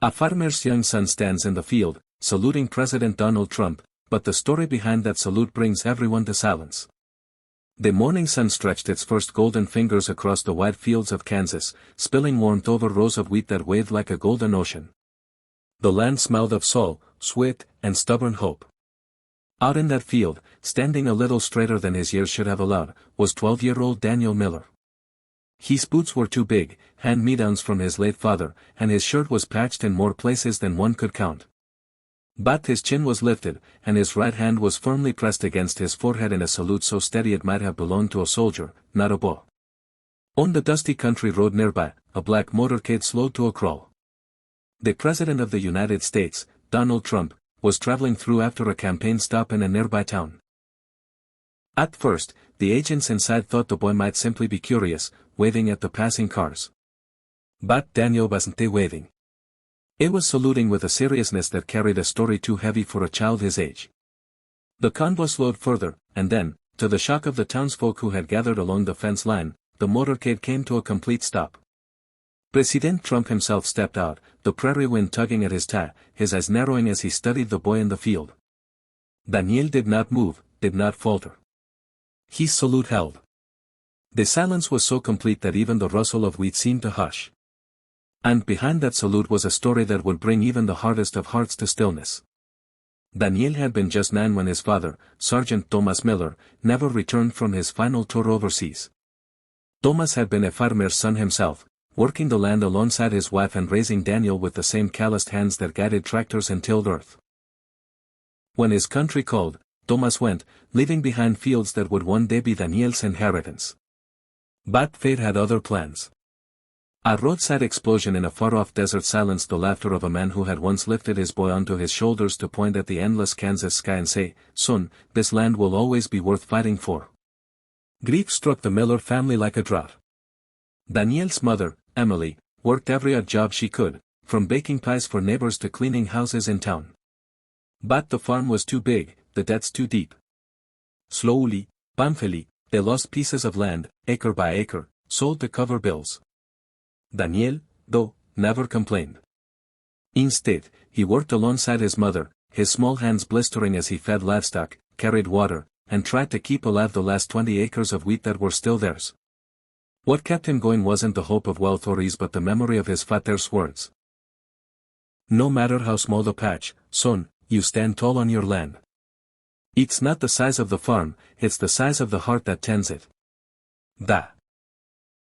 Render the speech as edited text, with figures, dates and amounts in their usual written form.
A farmer's young son stands in the field, saluting President Donald Trump, but the story behind that salute brings everyone to silence. The morning sun stretched its first golden fingers across the wide fields of Kansas, spilling warmth over rows of wheat that waved like a golden ocean. The land smelled of soil, sweat, and stubborn hope. Out in that field, standing a little straighter than his years should have allowed, was 12-year-old Daniel Miller. His boots were too big, hand-me-downs from his late father, and his shirt was patched in more places than one could count. But his chin was lifted, and his right hand was firmly pressed against his forehead in a salute so steady it might have belonged to a soldier, not a boy. On the dusty country road nearby, a black motorcade slowed to a crawl. The President of the United States, Donald Trump, was traveling through after a campaign stop in a nearby town. At first, the agents inside thought the boy might simply be curious, waving at the passing cars. But Daniel wasn't waving. It was saluting with a seriousness that carried a story too heavy for a child his age. The convoy slowed further, and then, to the shock of the townsfolk who had gathered along the fence line, the motorcade came to a complete stop. President Trump himself stepped out, the prairie wind tugging at his tie, his eyes narrowing as he studied the boy in the field. Daniel did not move, did not falter. His salute held. The silence was so complete that even the rustle of wheat seemed to hush. And behind that salute was a story that would bring even the hardest of hearts to stillness. Daniel had been just 9 when his father, Sergeant Thomas Miller, never returned from his final tour overseas. Thomas had been a farmer's son himself, working the land alongside his wife and raising Daniel with the same calloused hands that guided tractors and tilled earth. When his country called, Thomas went, leaving behind fields that would one day be Daniel's inheritance. But fate had other plans. A roadside explosion in a far-off desert silenced the laughter of a man who had once lifted his boy onto his shoulders to point at the endless Kansas sky and say, "Son, this land will always be worth fighting for." Grief struck the Miller family like a drought. Daniel's mother, Emily, worked every odd job she could, from baking pies for neighbors to cleaning houses in town. But the farm was too big, the debts too deep. Slowly, painfully, they lost pieces of land, acre by acre, sold to cover bills. Daniel, though, never complained. Instead, he worked alongside his mother, his small hands blistering as he fed livestock, carried water, and tried to keep alive the last 20 acres of wheat that were still theirs. What kept him going wasn't the hope of wealth or ease but the memory of his father's words. No matter how small the patch, son, you stand tall on your land. It's not the size of the farm, it's the size of the heart that tends it. Da.